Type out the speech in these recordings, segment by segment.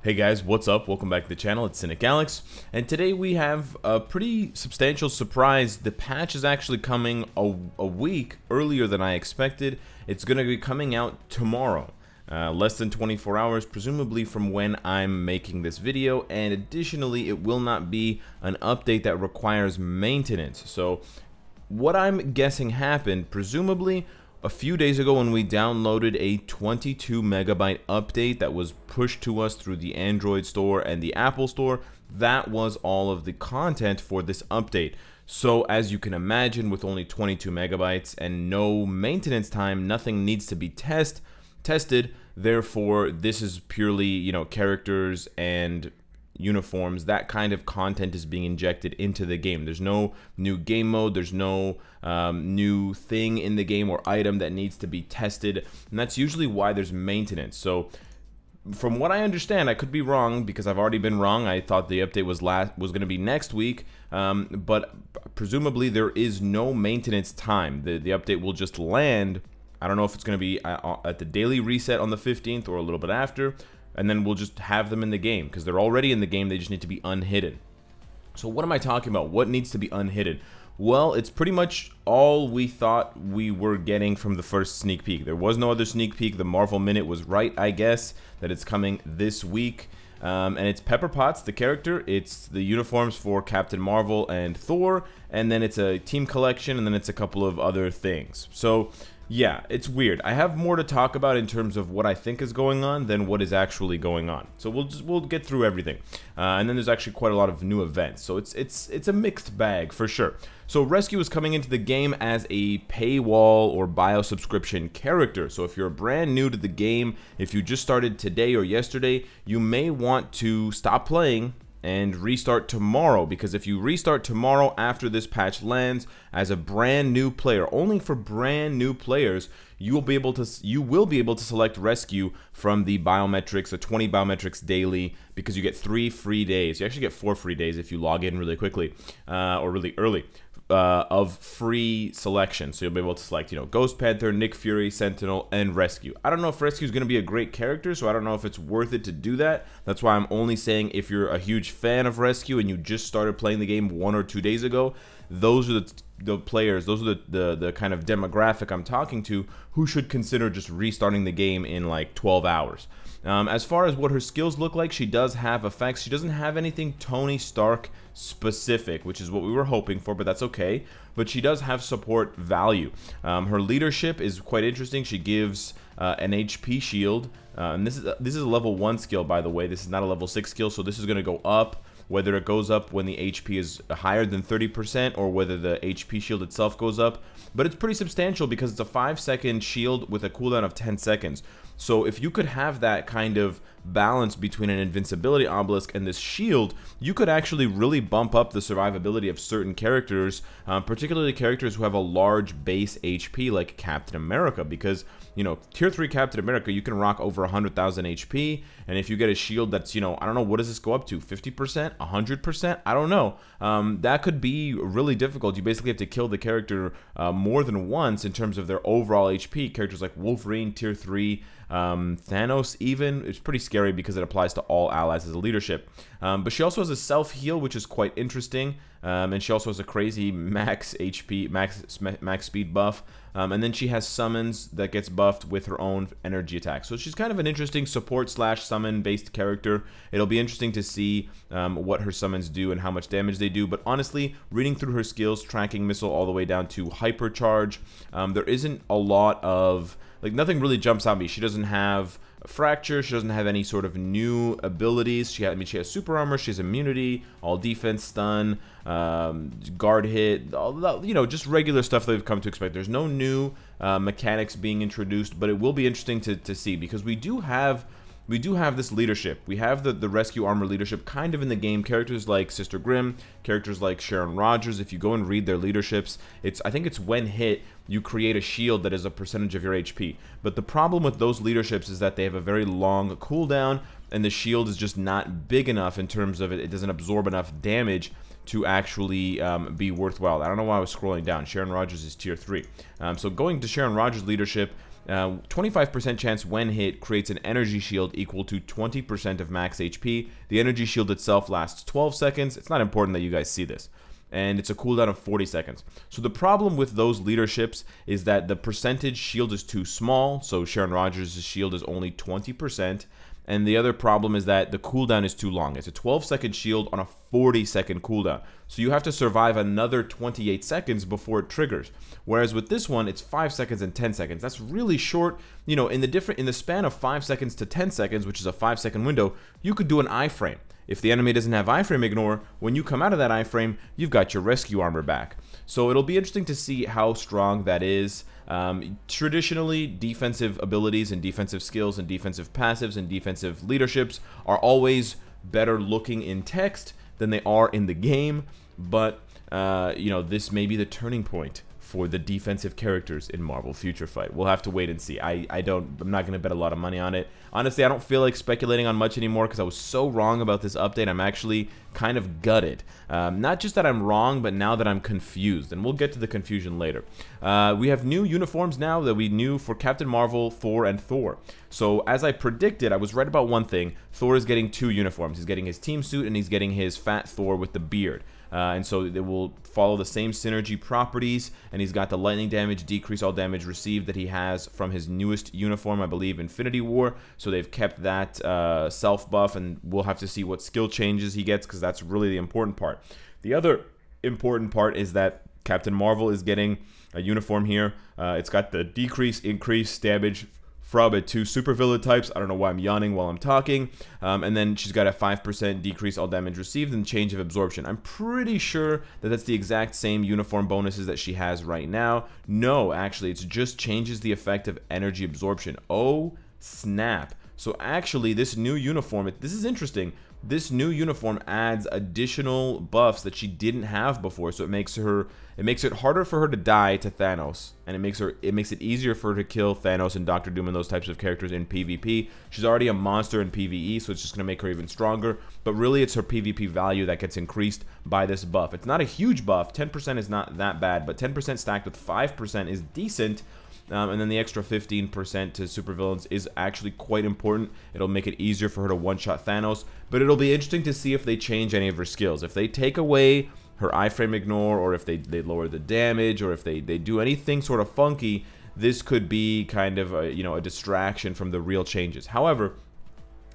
Hey guys, what's up? Welcome back to the channel. It's Cynicalex, and today we have a pretty substantial surprise. The patch is actually coming a week earlier than I expected. It's going to be coming out tomorrow, less than 24 hours, presumably from when I'm making this video, and additionally, it will not be an update that requires maintenance. So what I'm guessing happened, presumably, a few days ago when we downloaded a 22 megabyte update that was pushed to us through the Android store and the Apple store, that was all of the content for this update. So as you can imagine, with only 22 megabytes and no maintenance time, nothing needs to be tested. Therefore, this is purely, characters and uniforms. That kind of content is being injected into the game. There's no new game mode, there's no new thing in the game or item that needs to be tested, and that's usually why there's maintenance. So from what I understand, I could be wrong because I've already been wrong. I thought the update was going to be next week, but presumably there is no maintenance time. The update will just land. I don't know if it's going to be at the daily reset on the 15th or a little bit after, and then we'll just have them in the game because they're already in the game. They just need to be unhidden. So what am I talking about? What needs to be unhidden? Well, it's pretty much all we thought we were getting from the first sneak peek. There was no other sneak peek. The Marvel Minute was right, I guess, that it's coming this week. And it's Pepper Potts, the character. It's the uniforms for Captain Marvel and Thor. And then it's a team collection. And then it's a couple of other things. So yeah, it's weird. I have more to talk about in terms of what I think is going on than what is actually going on. So we'll get through everything. And then there's actually quite a lot of new events. So it's a mixed bag for sure. So Rescue is coming into the game as a paywall or bio subscription character. So if you're brand new to the game, if you just started today or yesterday, you may want to stop playing and restart tomorrow, because if you restart tomorrow after this patch lands as a brand new player, only for brand new players, you will be able to select Rescue from the biometrics, the 20 biometrics daily, because you get 3 free days. You actually get 4 free days if you log in really quickly or really early. Of free selection. So you'll be able to select, Ghost Panther, Nick Fury, Sentinel, and Rescue. I don't know if Rescue is going to be a great character, so I don't know if it's worth it to do that. That's why I'm only saying if you're a huge fan of Rescue and you just started playing the game 1 or 2 days ago, those are the players, those are the kind of demographic I'm talking to who should consider just restarting the game in like 12 hours. As far as what her skills look like, she does have effects. She doesn't have anything Tony Stark specific, which is what we were hoping for, but that's okay. But she does have support value. Her leadership is quite interesting. She gives an HP shield, and this is a level 1 skill, by the way. This is not a level 6 skill, so this is going to go up. Whether it goes up when the HP is higher than 30% or whether the HP shield itself goes up. But it's pretty substantial because it's a 5-second shield with a cooldown of 10 seconds. So if you could have that kind of balance between an invincibility obelisk and this shield, you could actually really bump up the survivability of certain characters, particularly characters who have a large base HP like Captain America, because tier 3 Captain America, you can rock over 100,000 HP, and if you get a shield that's, I don't know, what does this go up to, 50%, 100%? I don't know. That could be really difficult. You basically have to kill the character more than once in terms of their overall HP. Characters like Wolverine, tier 3, Thanos even, it's pretty scary because it applies to all allies as a leadership. But she also has a self-heal, which is quite interesting, and she also has a crazy max HP, max speed buff, and then she has summons that gets buffed with her own energy attack. So she's kind of an interesting support / summon based character. It'll be interesting to see what her summons do and how much damage they do, but honestly, reading through her skills, tracking missile all the way down to hypercharge, there isn't a lot of, nothing really jumps out at me. She doesn't have a fracture. She doesn't have any sort of new abilities. She has super armor. She has immunity, all defense, stun, guard hit, all that, just regular stuff that we've come to expect. There's no new mechanics being introduced, but it will be interesting to see, because we do have this leadership. We have the Rescue Armor leadership kind of in the game. Characters like Sister Grimm, characters like Sharon Rogers, if you go and read their leaderships, I think it's when hit, you create a shield that is a percentage of your HP. But the problem with those leaderships is that they have a very long cooldown, and the shield is just not big enough in terms of it doesn't absorb enough damage to actually be worthwhile. I don't know why I was scrolling down. Sharon Rogers is tier 3. So going to Sharon Rogers' leadership, 25% chance when hit creates an energy shield equal to 20% of max HP. The energy shield itself lasts 12 seconds. It's not important that you guys see this. And it's a cooldown of 40 seconds. So the problem with those leaderships is that the percentage shield is too small. So Sharon Rogers' shield is only 20%. And the other problem is that the cooldown is too long. It's a 12-second shield on a 40-second cooldown. So you have to survive another 28 seconds before it triggers. Whereas with this one, it's 5 seconds and 10 seconds. That's really short. You know, in the span of 5 seconds to 10 seconds, which is a 5-second window, you could do an iframe. If the enemy doesn't have iframe ignore, when you come out of that iframe, you've got your rescue armor back. So it'll be interesting to see how strong that is. Traditionally, defensive abilities and defensive skills and defensive passives and defensive leaderships are always better looking in text than they are in the game. But, you know, this may be the turning point for the defensive characters in Marvel Future Fight. We'll have to wait and see. I'm not going to bet a lot of money on it. Honestly, I don't feel like speculating on much anymore because I was so wrong about this update. I'm actually kind of gutted. Not just that I'm wrong, but now that I'm confused. And we'll get to the confusion later. We have new uniforms now that we knew for Captain Marvel, Thor, and Thor. So as I predicted, I was right about one thing. Thor is getting 2 uniforms. He's getting his team suit and he's getting his fat Thor with the beard. And so they will follow the same synergy properties, and he's got the lightning damage, decrease all damage received that he has from his newest uniform, I believe, Infinity War. So they've kept that self buff, and we'll have to see what skill changes he gets, because that's really the important part. The other important part is that Captain Marvel is getting a uniform here. It's got the decrease, increase damage from it to supervillain types. I don't know why I'm yawning while I'm talking. And then she's got a 5% decrease all damage received and change of absorption. I'm pretty sure that that's the exact same uniform bonuses that she has right now. No, actually, it just changes the effect of energy absorption. Oh, snap. So actually, this new uniform, this is interesting. This new uniform adds additional buffs that she didn't have before, so it makes it harder for her to die to Thanos, and it makes it easier for her to kill Thanos and Doctor Doom and those types of characters in PvP. She's already a monster in PvE, so it's just going to make her even stronger, but really it's her PvP value that gets increased by this buff. It's not a huge buff. 10% is not that bad, but 10% stacked with 5% is decent. And then the extra 15% to supervillains is actually quite important. It'll make it easier for her to one-shot Thanos, but it'll be interesting to see if they change any of her skills. If they take away her iframe ignore, or if they lower the damage, or if they do anything sort of funky, this could be kind of a, you know, a distraction from the real changes. However,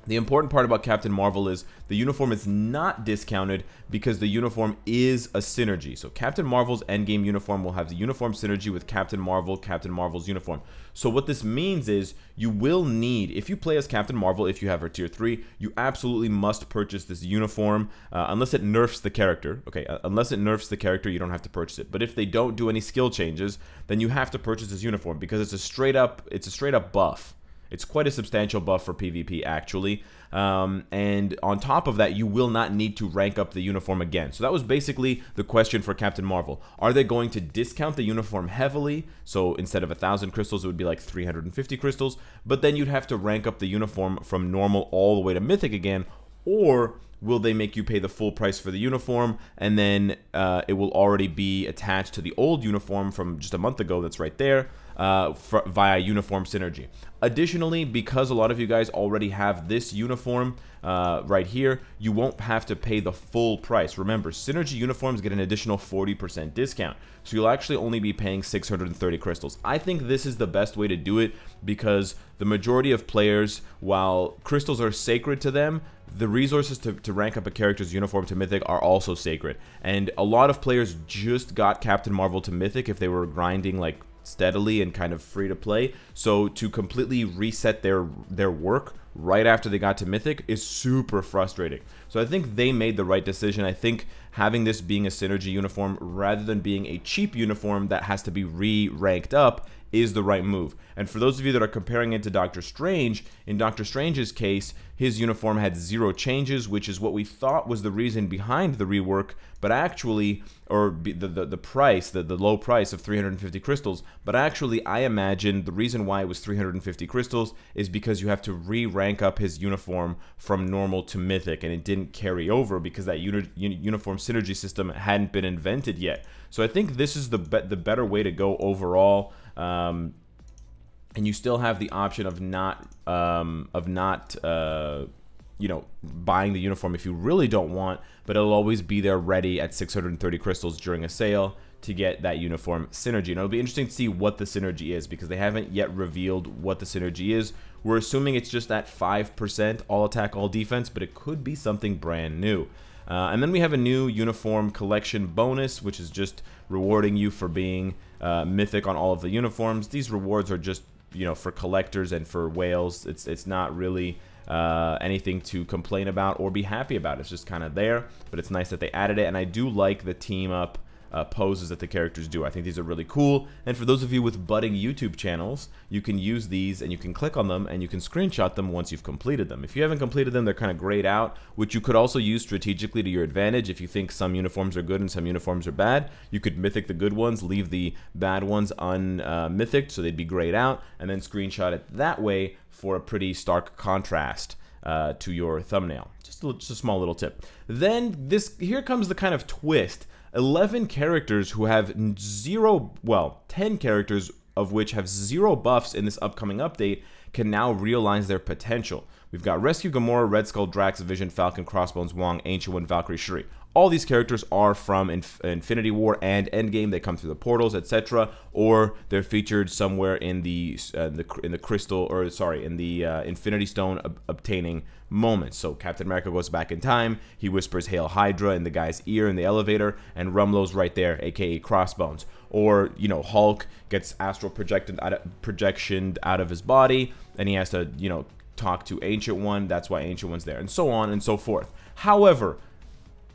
the important part about Captain Marvel is the uniform is not discounted because the uniform is a synergy. So Captain Marvel's Endgame uniform will have the uniform synergy with Captain Marvel's uniform. So what this means is you will need, if you play as Captain Marvel, if you have her tier 3, you absolutely must purchase this uniform unless it nerfs the character. Okay, unless it nerfs the character, you don't have to purchase it. But if they don't do any skill changes, then you have to purchase this uniform because it's a straight up buff. It's quite a substantial buff for PvP, actually. And on top of that, you will not need to rank up the uniform again. So that was basically the question for Captain Marvel. Are they going to discount the uniform heavily? So instead of 1,000 crystals, it would be like 350 crystals. But then you'd have to rank up the uniform from normal all the way to mythic again. Or will they make you pay the full price for the uniform, and then it will already be attached to the old uniform from just a month ago that's right there via uniform synergy. Additionally, because a lot of you guys already have this uniform right here, you won't have to pay the full price. Remember, synergy uniforms get an additional 40% discount, so you'll actually only be paying 630 crystals. I think this is the best way to do it because the majority of players, while crystals are sacred to them, the resources to rank up a character's uniform to Mythic are also sacred. And a lot of players just got Captain Marvel to Mythic if they were grinding like steadily and kind of free to play. So to completely reset their work right after they got to Mythic is super frustrating. So I think they made the right decision. I think having this being a synergy uniform rather than being a cheap uniform that has to be re-ranked up is the right move. And for those of you that are comparing it to Doctor Strange, in Doctor Strange's case, his uniform had 0 changes, which is what we thought was the reason behind the rework, but actually, or the price, the low price of 350 crystals, but actually I imagine the reason why it was 350 crystals is because you have to re-rank up his uniform from normal to mythic, and it didn't carry over because that uniform synergy system hadn't been invented yet. So I think this is the better way to go overall. and you still have the option of not you know, buying the uniform if you really don't want, but it'll always be there ready at 630 crystals during a sale to get that uniform synergy. And it'll be interesting to see what the synergy is, because they haven't yet revealed what the synergy is. We're assuming it's just that 5% all attack, all defense, but it could be something brand new. And then we have a new uniform collection bonus, which is just rewarding you for being mythic on all of the uniforms. These rewards are just, you know, for collectors and for whales. It's not really anything to complain about or be happy about. It's just kind of there, but it's nice that they added it. And I do like the team up poses that the characters do. I think these are really cool, and for those of you with budding YouTube channels, you can use these and you can click on them and you can screenshot them once you've completed them. If you haven't completed them, they're kind of grayed out, which you could also use strategically to your advantage. If you think some uniforms are good and some uniforms are bad, you could mythic the good ones, leave the bad ones unmythic, so they'd be grayed out, and then screenshot it that way for a pretty stark contrast to your thumbnail. Just a small little tip. Then here comes the kind of twist. 11 characters who have 10 characters of which have 0 buffs in this upcoming update can now realize their potential. We've got Rescue, Gamora, Red Skull, Drax, Vision, Falcon, Crossbones, Wong, Ancient One, Valkyrie, Shuri. All these characters are from Infinity War and Endgame. They come through the portals, etc., or they're featured somewhere in the crystal, or sorry, in the Infinity Stone obtaining moments. So Captain America goes back in time. He whispers "Hail Hydra" in the guy's ear in the elevator, and Rumlow's right there, aka Crossbones. Or, you know, Hulk gets astral projection out of his body, and he has to, you know, talk to Ancient One. That's why Ancient One's there, and so on and so forth. However,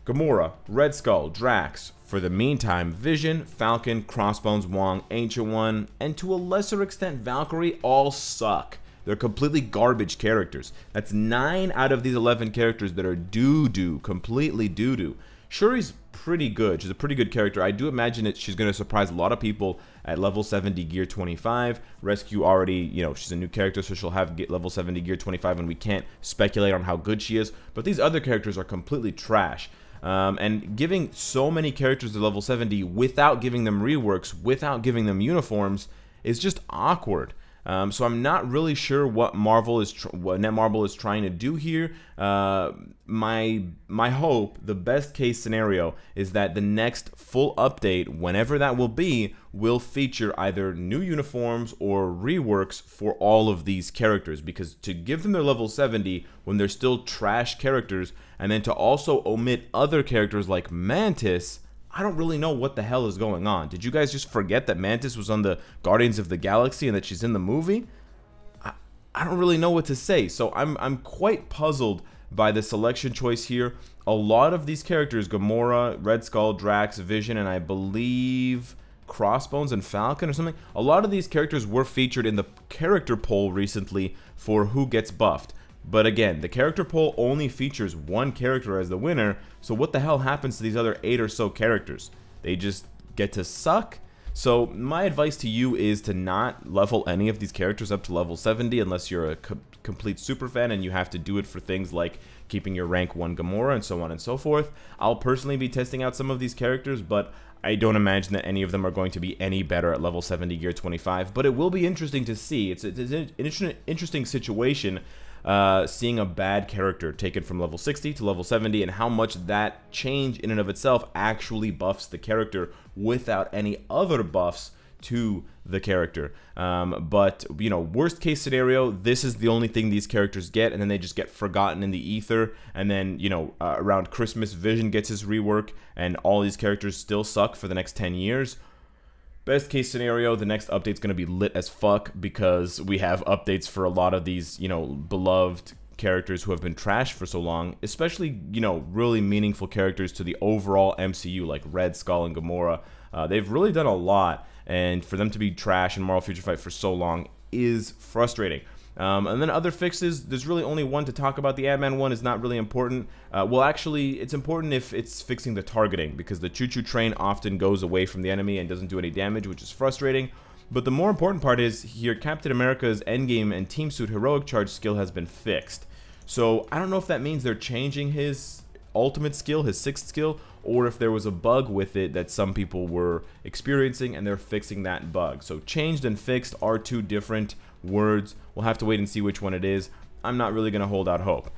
Gamora, Red Skull, Drax, for the meantime, Vision, Falcon, Crossbones, Wong, Ancient One, and to a lesser extent Valkyrie all suck. They're completely garbage characters. That's 9 out of these 11 characters that are doo-doo, completely doo-doo. Shuri's pretty good. She's a pretty good character. I do imagine that she's going to surprise a lot of people at level 70 gear 25. Rescue already, you know, she's a new character, so she'll have level 70 gear 25, and we can't speculate on how good she is. But these other characters are completely trash. And giving so many characters to level 70 without giving them reworks, without giving them uniforms, is just awkward. So I'm not really sure what Netmarble is trying to do here. My hope, the best case scenario, is that the next full update, whenever that will be, will feature either new uniforms or reworks for all of these characters. Because to give them their level 70 when they're still trash characters, and then to also omit other characters like Mantis, I don't really know what the hell is going on. Did you guys just forget that Mantis was on the Guardians of the Galaxy and that she's in the movie? I don't really know what to say. So I'm quite puzzled by the selection choice here. A lot of these characters, Gamora, Red Skull, Drax, Vision, and I believe Crossbones and Falcon or something, a lot of these characters were featured in the character poll recently for who gets buffed. But again, the character poll only features one character as the winner, so what the hell happens to these other 8 or so characters? They just get to suck? So my advice to you is to not level any of these characters up to level 70 unless you're a complete super fan and you have to do it for things like keeping your rank 1 Gamora and so on and so forth. I'll personally be testing out some of these characters, but I don't imagine that any of them are going to be any better at level 70 gear 25, but it will be interesting to see. It's an interesting situation, seeing a bad character taken from level 60 to level 70 and how much that change in and of itself actually buffs the character without any other buffs to the character. But, you know, worst case scenario, this is the only thing these characters get, and then they just get forgotten in the ether, and then, you know, around Christmas, Vision gets his rework, and all these characters still suck for the next 10 years. Best case scenario, the next update's going to be lit as fuck because we have updates for a lot of these, you know, beloved characters who have been trashed for so long, especially, you know, really meaningful characters to the overall MCU like Red Skull and Gamora. They've really done a lot, and for them to be trash in Marvel Future Fight for so long is frustrating. And then other fixes, there's really only one to talk about. The Ant-Man one is not really important. Well, actually, it's important if it's fixing the targeting, because the choo-choo train often goes away from the enemy and doesn't do any damage, which is frustrating. But the more important part is here, Captain America's Endgame and Team Suit Heroic Charge skill has been fixed. So I don't know if that means they're changing his ultimate skill, his 6th skill, or if there was a bug with it that some people were experiencing and they're fixing that bug. So changed and fixed are two different words. We'll have to wait and see which one it is. I'm not really going to hold out hope.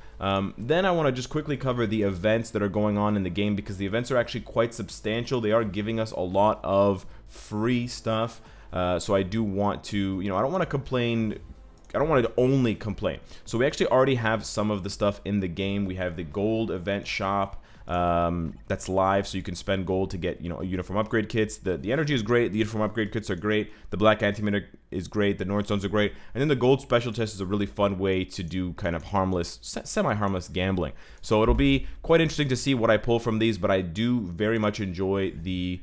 Then I want to just quickly cover the events that are going on in the game, because the events are actually quite substantial. They are giving us a lot of free stuff. So I do want to, I don't want to complain. I don't want to only complain. So we actually already have some of the stuff in the game. We have the gold event shop that's live, so you can spend gold to get, uniform upgrade kits. The energy is great. The uniform upgrade kits are great. The black antimatter is great. The Nordstones are great. And then the gold special test is a really fun way to do kind of harmless, semi-harmless gambling. So it'll be quite interesting to see what I pull from these, but I do very much enjoy the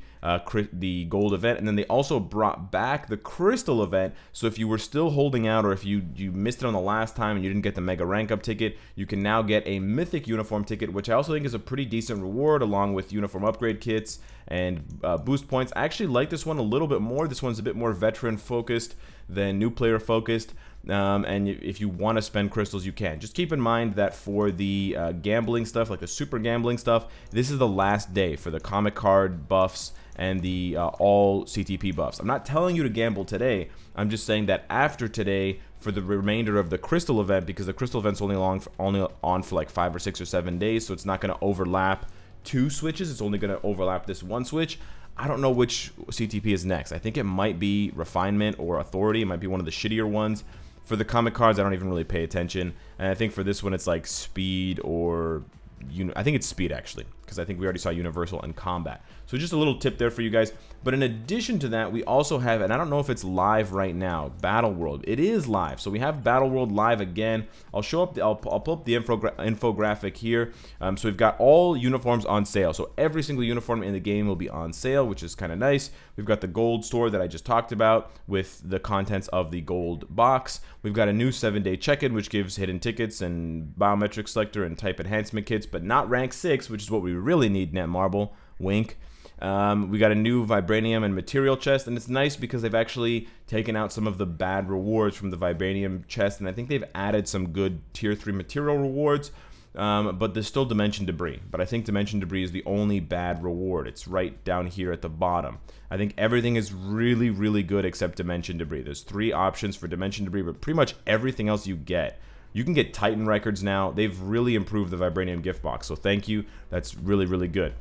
gold event. And then they also brought back the crystal event, so if you were still holding out, or if you missed it on the last time and you didn't get the mega rank up ticket, you can now get a mythic uniform ticket, which I also think is a pretty decent reward, along with uniform upgrade kits and boost points. I actually like this one a little bit more. This one's a bit more veteran focused than new player focused. And if you want to spend crystals, you can. Just keep in mind that for the gambling stuff, like the super gambling stuff, this is the last day for the comic card buffs and the all CTP buffs. I'm not telling you to gamble today. I'm just saying that after today, for the remainder of the crystal event, because the crystal event's only on for like 5 or 6 or 7 days, so it's not going to overlap 2 switches. It's only going to overlap this 1 switch. I don't know which CTP is next. I think it might be Refinement or Authority. It might be one of the shittier ones. For the comic cards, I don't even really pay attention. And I think for this one, it's like Speed or... I think it's Speed, actually, because I think we already saw Universal and Combat. So just a little tip there for you guys. But in addition to that, we also have, and I don't know if it's live right now, Battle World. It is live. So we have Battle World live again. I'll show up, I'll pull up the infographic here. So we've got all uniforms on sale. So every single uniform in the game will be on sale, which is kind of nice. We've got the gold store that I just talked about with the contents of the gold box. We've got a new 7-day check-in, which gives hidden tickets and biometric selector and type enhancement kits, but not rank 6, which is what we really need, Netmarble. Wink. We got a new vibranium and material chest, and it's nice because they've actually taken out some of the bad rewards from the vibranium chest, and I think they've added some good tier 3 material rewards, but there's still dimension debris. But I think dimension debris is the only bad reward. It's right down here at the bottom. I think everything is really, really good except dimension debris. There's 3 options for dimension debris, but pretty much everything else you get. You can get Titan records now. They've really improved the vibranium gift box, so thank you. That's really, really good.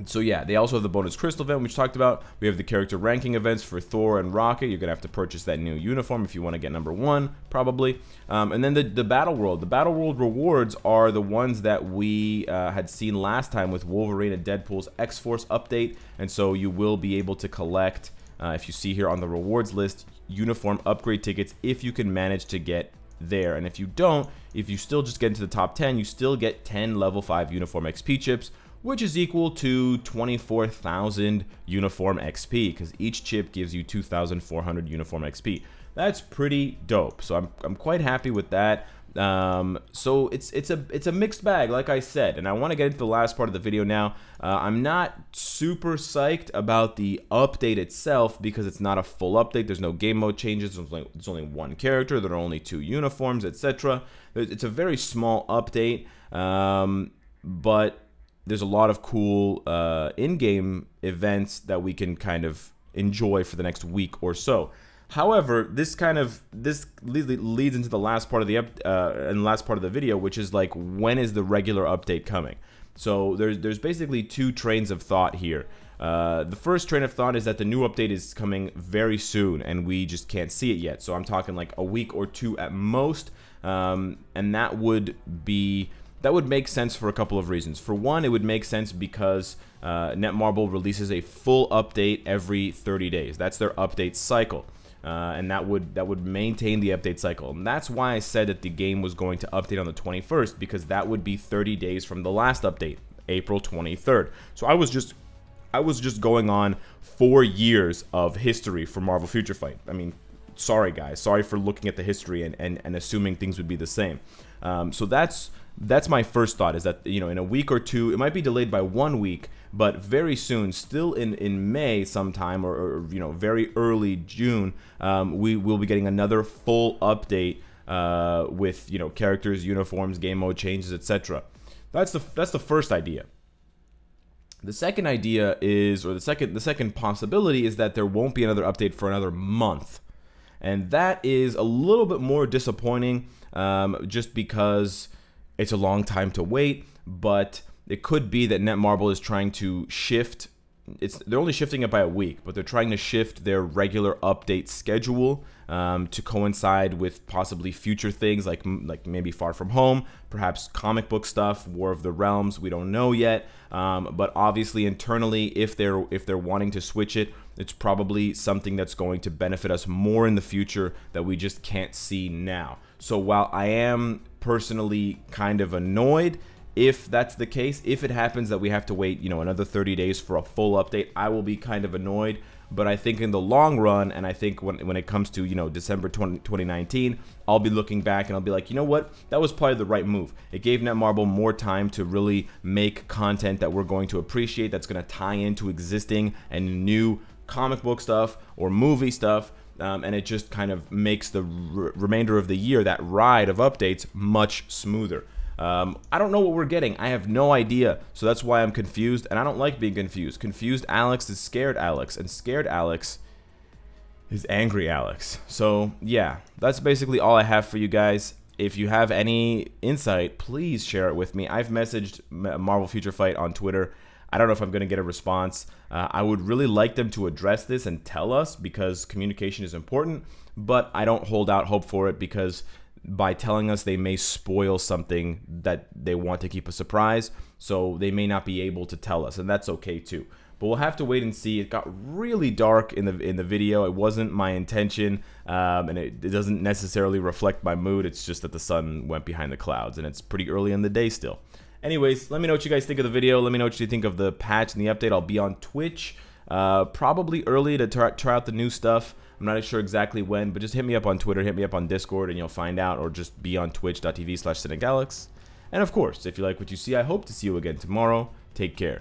So yeah, they also have the bonus crystal event, which we talked about. We have the character ranking events for Thor and Rocket. You're gonna have to purchase that new uniform if you want to get number 1, probably. And then the Battle World. The Battle World rewards are the ones that we had seen last time with Wolverine and Deadpool's X-Force update. And so you will be able to collect, if you see here on the rewards list, uniform upgrade tickets if you can manage to get there. And if you don't, if you still just get into the top 10, you still get 10 level 5 uniform XP chips, which is equal to 24,000 uniform XP, because each chip gives you 2,400 uniform XP. That's pretty dope. So I'm quite happy with that. So it's a mixed bag, like I said, and I want to get into the last part of the video now. I'm not super psyched about the update itself because it's not a full update. There's no game mode changes. There's only 1 character. There are only 2 uniforms, etc. It's a very small update, but there's a lot of cool in-game events that we can kind of enjoy for the next week or so. However, this leads into the last part of the video, which is like, when is the regular update coming? So there's basically 2 trains of thought here. The first train of thought is that the new update is coming very soon, and we just can't see it yet. So I'm talking like a week or 2 at most, and that would make sense for a couple of reasons. For one, it would make sense because Netmarble releases a full update every 30 days. That's their update cycle. And that would maintain the update cycle. And that's why I said that the game was going to update on the 21st, because that would be 30 days from the last update, April 23rd. So I was just going on 4 years of history for Marvel Future Fight. I mean, sorry guys, sorry for looking at the history and assuming things would be the same. So that's my first thought, is that, in a week or 2, it might be delayed by 1 week, but very soon, still in May sometime, or very early June, we will be getting another full update with characters, uniforms, game mode changes, etc. That's the first idea. The second idea is, or the second possibility is that there won't be another update for another month. And that is a little bit more disappointing, just because it's a long time to wait, but it could be that Netmarble is trying to shift. They're only shifting it by a week, but they're trying to shift their regular update schedule to coincide with possibly future things like maybe Far From Home, perhaps comic book stuff, War of the Realms. We don't know yet, but obviously internally, if they're wanting to switch it, it's probably something that's going to benefit us more in the future that we just can't see now. So while I am personally kind of annoyed, if that's the case, if it happens that we have to wait, another 30 days for a full update, I will be kind of annoyed. But I think in the long run, and I think when it comes to, December 2019, I'll be looking back and I'll be like, you know what? That was probably the right move. It gave Netmarble more time to really make content that we're going to appreciate, that's going to tie into existing and new comic book stuff or movie stuff. And it just kind of makes the remainder of the year, that ride of updates, much smoother. I don't know what we're getting. I have no idea. So that's why I'm confused, and I don't like being confused. Confused Alex is scared Alex, and scared Alex is angry Alex. So yeah, that's basically all I have for you guys. If you have any insight, please share it with me. I've messaged Marvel Future Fight on Twitter. I don't know if I'm going to get a response. I would really like them to address this and tell us, because communication is important, but I don't hold out hope for it, because by telling us, they may spoil something that they want to keep a surprise, so they may not be able to tell us, and that's okay too. But we'll have to wait and see. It got really dark in the video. It wasn't my intention, and it doesn't necessarily reflect my mood. It's just that the sun went behind the clouds, and it's pretty early in the day still. Anyways, let me know what you guys think of the video. Let me know what you think of the patch and the update. I'll be on Twitch probably early to try out the new stuff. I'm not sure exactly when, but just hit me up on Twitter, hit me up on Discord, and you'll find out, or just be on twitch.tv/Cynicalex. And of course, if you like what you see, I hope to see you again tomorrow. Take care.